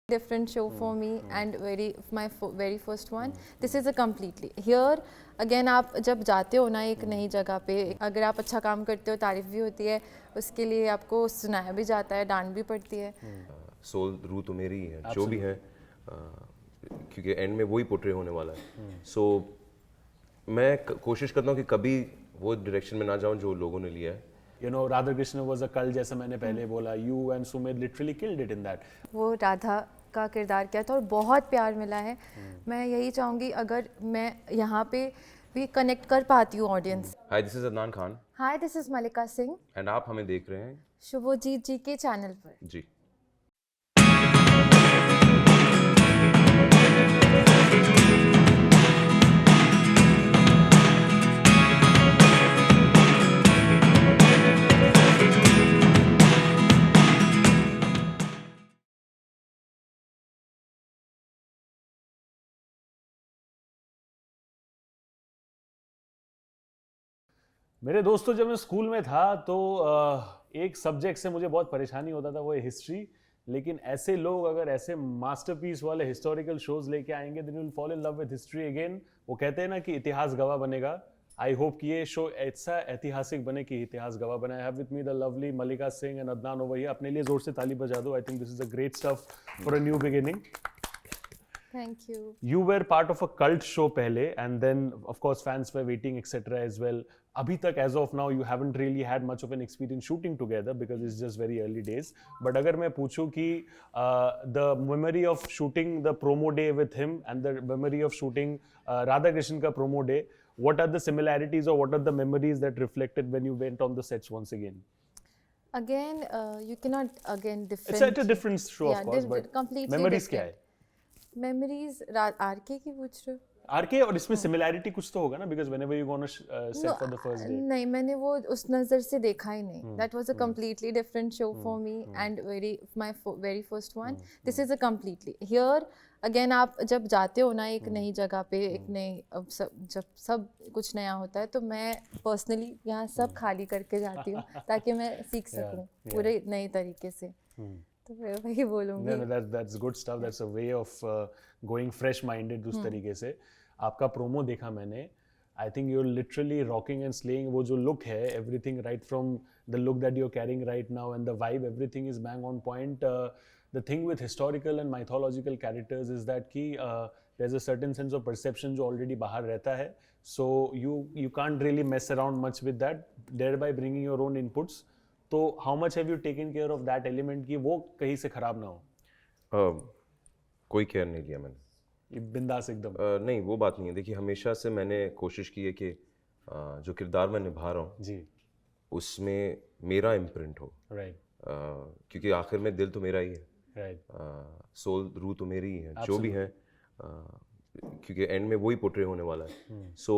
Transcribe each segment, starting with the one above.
different show for me and very first one. This is a completely here again. आप जब जाते हो ना एक नई जगह पे, अगर आप अच्छा काम करते हो तारीफ भी होती है, उसके लिए आपको सुनाया भी जाता है, डांट भी पड़ती है. सोल रू तो मेरी ही है जो भी है, क्योंकि एंड में वही पोर्ट्रे होने वाला है. सो मैं कोशिश करता हूँ कि कभी वो डायरेक्शन में ना जाऊँ जो लोगों ने लिया है. You know, Radha Krishna was a cult, जैसे मैंने पहले बोला. You and Sumit literally killed it in that. वो राधा का किरदार किया था और बहुत प्यार मिला है. मैं यही चाहूँगी अगर मैं यहाँ पे भी कनेक्ट कर पाती हूँ audience. Hi, this is Adnan Khan. Hi, this is Mallika Singh. And आप हमें देख रहे हैं शुभजीत जी के चैनल पर. जी. मेरे दोस्तों, जब मैं स्कूल में था तो एक सब्जेक्ट से मुझे बहुत परेशानी होता था, वो है हिस्ट्री. लेकिन ऐसे लोग अगर ऐसे मास्टरपीस वाले हिस्टोरिकल शोज लेके आएंगे, then you will fall in love with history again. वो कहते हैं ना कि इतिहास गवाह बनेगा. आई होप कि ये शो ऐसा ऐतिहासिक बने कि इतिहास गवाह बने. I have with me the lovely Mallika Singh and Adnan over here. अपने लिए जोर से ताली बजा दो. I think this is a great stuff for a new beginning. Thank you. You were part of a cult show पहले, and then of course fans were waiting etc. as well. अभी तक as of now you haven't really had much of an experience shooting together because it's just very early days. But अगर मैं पूछूं कि the memory of shooting the promo day with him and the memory of shooting Radha Krishna का promo day, what are the similarities or what are the memories that reflected when you went on the sets once again? Again, you cannot again different. It's a different show of course, but completely memories क्या different. है? Memories R K की पूछ रहे हो? R K, और इसमें similarity कुछ तो होगा ना, because whenever you gonna set for the first day. नहीं, मैंने वो उस नज़र से देखा ही नहीं. That was a completely different show for me and very first one. This is a completely here again. आप जब जाते हो ना एक नई जगह पे, एक नई जब सब कुछ नया होता है, तो मैं पर्सनली यहाँ सब खाली करके जाती हूँ ताकि मैं सीख सकूँ पूरे नए तरीके से. तो मैं वही बोलूँगी. No, that's good stuff. That's a way of going fresh minded उस तरीके से. आपका प्रोमो देखा मैंने. I think you're literally rocking and slaying. वो जो look है, everything right from the look that you're carrying right now and the vibe, everything is bang on point. The thing with historical and mythological characters is that कि there's a certain sense of perception जो already बाहर रहता है. So you can't really mess around much with that, thereby bringing your own inputs. तो how much have you taken care of that element कि वो कहीं से खराब ना हो? कोई केयर नहीं लिया मैंने. बिंदास एकदम. नहीं, वो बात नहीं है. देखिए, हमेशा से मैंने कोशिश की है कि जो किरदार मैं निभा रहा हूँ जी, उसमें मेरा इम्प्रिंट हो. राइट. क्योंकि आखिर में दिल तो मेरा ही है, राइट. सोल रू तो मेरी ही है जो भी है, क्योंकि एंड में वही पोर्ट्रे होने वाला है. सो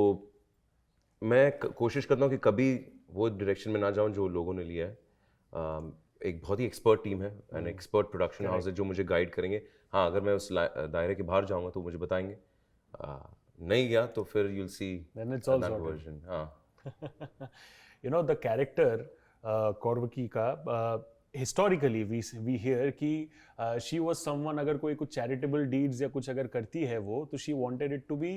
मैं कोशिश करता हूँ कि कभी वो डायरेक्शन में ना जाऊँ जो लोगों ने लिया है. एक बहुत ही एक्सपर्ट टीम है एंड एक्सपर्ट प्रोडक्शन हाउस है जो मुझे गाइड करेंगे. हाँ, अगर मैं उस दायरे के बाहर जाऊँगा तो मुझे बताएंगे. नहीं गया तो फिर you'll see another version. हाँ. You know, the character कौरवकी का historically we hear कि she was someone, अगर कोई कुछ charitable deeds या कुछ अगर करती है वो, तो she wanted it to be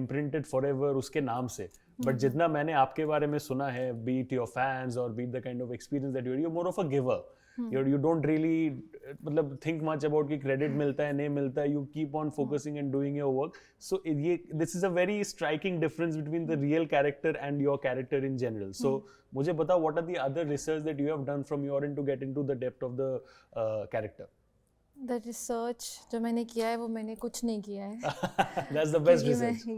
imprinted forever उसके नाम से. But जितना मैंने आपके बारे में सुना है, be it your fans or be it the kind of experience that you're more of a giver. You don't really मतलब think much about कि credit मिलता है नहीं मिलता है. You keep on focusing and doing your work. So this is a very striking difference between the real character and your character in general. So मुझे बताओ, what are the other research that you have done from your end to get into the depth of the character? The research जो मैंने किया है वो मैंने कुछ नहीं किया है. That's the best research.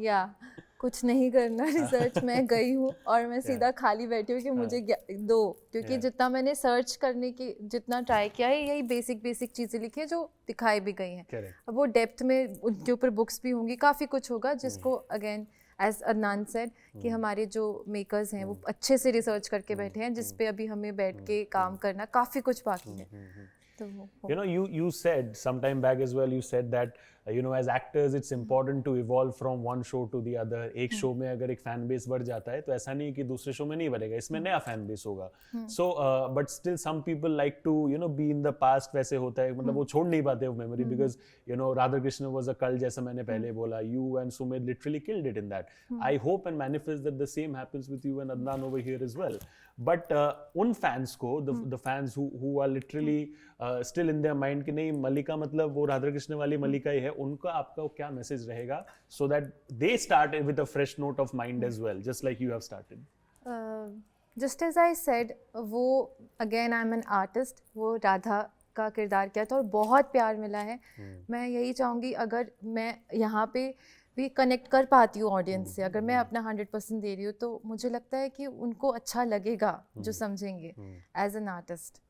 कुछ नहीं करना रिसर्च. मैं गई हूँ और मैं सीधा खाली बैठी हूँ कि मुझे दो, क्योंकि जितना मैंने सर्च करने की जितना ट्राई किया है, यही बेसिक चीज़ें लिखी है जो दिखाई भी गई हैं. अब वो डेप्थ में उनके ऊपर बुक्स भी होंगी, काफ़ी कुछ होगा जिसको अगेन एज अदनान सेड कि हमारे जो मेकर्स हैं वो अच्छे से रिसर्च करके बैठे हैं, जिस पे अभी हमें बैठ के काम करना काफ़ी कुछ बाकी है. You know, you said some time back as well, you said that as actors it's important to evolve from one show to the other. एक शो में अगर एक फैन बेस बढ़ जाता है तो ऐसा नहीं कि दूसरे शो में नहीं बढ़ेगा, इसमें नया फैन बेस होगा. So but still some people like to be in the past. वैसे होता है, मतलब वो छोड़ नहीं पाते वो memory, because Radha Krishna was a cult, जैसा मैंने पहले बोला. You and Sumit literally killed it in that. I hope and manifest that the same happens with you and Adnan over here as well. But उन फैंस को, the fans who are literally still in their mind कि नहीं मल्लिका मतलब वो राधा कृष्ण वाली मल्लिका ही है, उनका आपका क्या मैसेज रहेगा so that they start with a fresh note of mind as well, just like you have started? Just as I said, वो again I am an artist, वो राधा का किरदार किया था और बहुत प्यार मिला है. मैं यही चाहूँगी अगर मैं यहाँ पे भी कनेक्ट कर पाती हूँ ऑडियंस से, अगर मैं अपना 100% दे रही हूँ, तो मुझे लगता है कि उनको अच्छा लगेगा जो समझेंगे as an artist.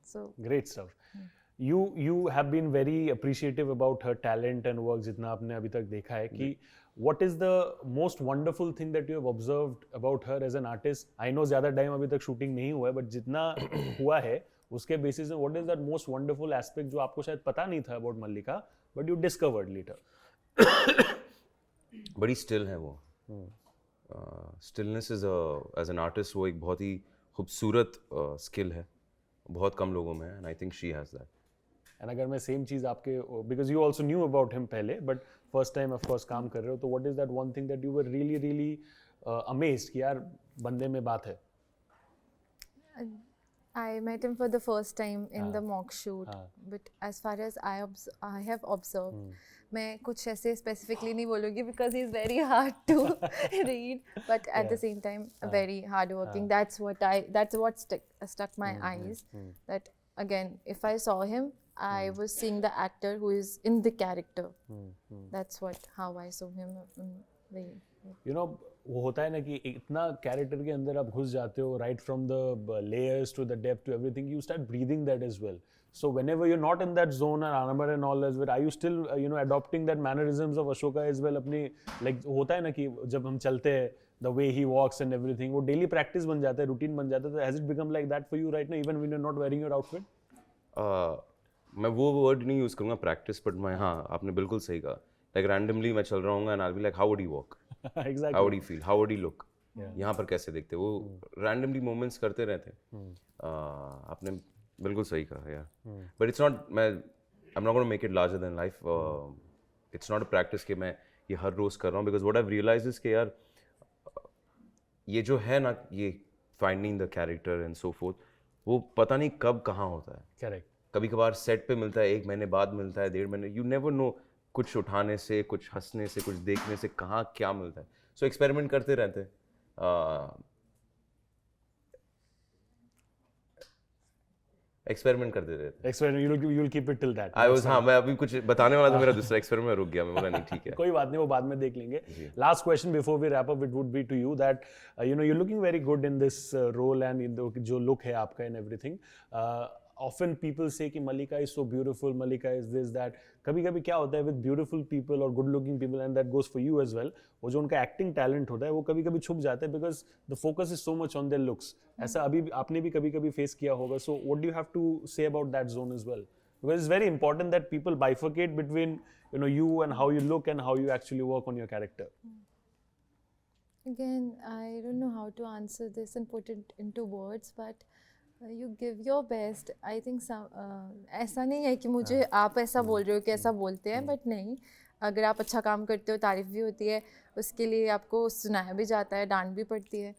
So great stuff. you have been very appreciative about her talent and work, जितना आपने अभी तक देखा है, कि what is the most wonderful thing that you have observed about her as an artist? I know ज़्यादा time अभी तक शूटिंग नहीं हुआ है, बट जितना हुआ है उसके बेसिस में what is that most wonderful aspect जो आपको शायद पता नहीं था about Mallika but you discovered later? बड़ी स्टिल है वो. Stillness is as an artist वो एक बहुत ही खूबसूरत स्किल है, बहुत कम लोगों में है, and I think she has that. And अगर मैं सेम चीज़ आपके, because you also knew about him पहले but first time of course काम कर रहे हो, तो what is that one thing that you were really really amazed कि यार बंदे में बात है? I met him for the first time in the mock shoot, but as far as I have observed, मैं कुछ ऐसे specifically नहीं बोलूँगी because he is very hard to read, but at the same time very hard working. That's what stuck my eyes. That again, if I saw him, I was seeing the actor who is in the character. That's how I saw him. वो होता है ना कि इतना character के अंदर आप घुस जाते हो, right from the layers to the depth to everything, you start breathing that as well. So whenever you're not in that zone and Anamar and all as well, are you still adopting that mannerisms of Ashoka as well? अपनी like होता है ना कि जब हम चलते हैं, the way he walks and everything, वो daily practice बन जाता है, routine बन जाता है. तो has it become like that for you right now, even when you're not wearing your outfit? मैं वो वर्ड नहीं यूज़ करूँगा practice, but मैं, हाँ आपने बिल्कुल सही कहा. Like randomly मैं चल रहा हूँ and I'll be like, how would he walk? Exactly. How would he feel? How would he look? यहाँ पर कैसे दिखते? वो randomly moments करते रहते हैं. आपने बिल्कुल सही कहा यार. But it's not, I'm not going to make it larger than life. It's not a practice कि मैं ये हर रोज़ कर रहा हूँ, because what I've realized is कि यार ये जो है ना, ये finding the character and so forth, वो पता नहीं कब कहाँ होता है. Correct. कभी कभार सेट पे मिलता है, 1 महीने बाद मिलता है, 1.5 महीने, you never know. कुछ उठाने से, कुछ हंसने से, कुछ देखने से कहाँ क्या मिलता है. सो एक्सपेरिमेंट करते रहते हैं. एक्सपेरिमेंट करते रहते. Experiment, you'll keep it till that. हाँ, मैं अभी कुछ बताने वाला था, मेरा दूसरा एक्सपेरिमेंट रुक गया. मैं बोला नहीं ठीक है. कोई बात नहीं, वो बाद में देख लेंगे. Last question before we wrap up, it would be to you that you're looking very good in this role and जो look है आपका and everything. Often people say कि Mallika is so beautiful, Mallika is this, that. कभी-कभी क्या होता है with beautiful people or good looking people, and that goes for you as well, वो जो उनका acting talent होता है वो कभी-कभी छुप जाता है because the focus is so much on their looks. ऐसा अभी आपने भी कभी-कभी face किया होगा. So what do you have to say about that zone as well? Because it's very important that people bifurcate between you and how you look and how you actually work on your character. Again, I don't know how to answer this and put it into words, but you give your best. I think ऐसा नहीं है कि मुझे आप ऐसा बोल रहे हो कि ऐसा बोलते हैं, बट नहीं, अगर आप अच्छा काम करते हो तारीफ भी होती है, उसके लिए आपको सुनाया भी जाता है, डांट भी पड़ती है.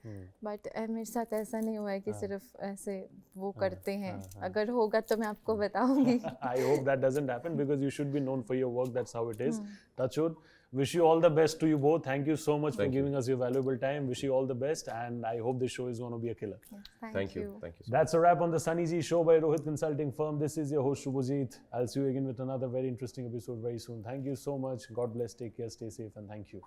बट मेरे साथ ऐसा नहीं हुआ है कि सिर्फ ऐसे वो करते हैं. अगर होगा तो मैं आपको बताऊंगी. I hope that doesn't happen because you should be known for your work. That's how it is. Touchwood. Wish you all the best to you both. Thank you so much for giving us your valuable time. Wish you all the best, and I hope this show is going to be a killer. Thank you. Thank you. That's a wrap on the Sunny Z show by Rohit Consulting Firm. This is your host Shubhajit. I'll see you again with another very interesting episode very soon. Thank you so much. God bless. Take care. Stay safe, and thank you.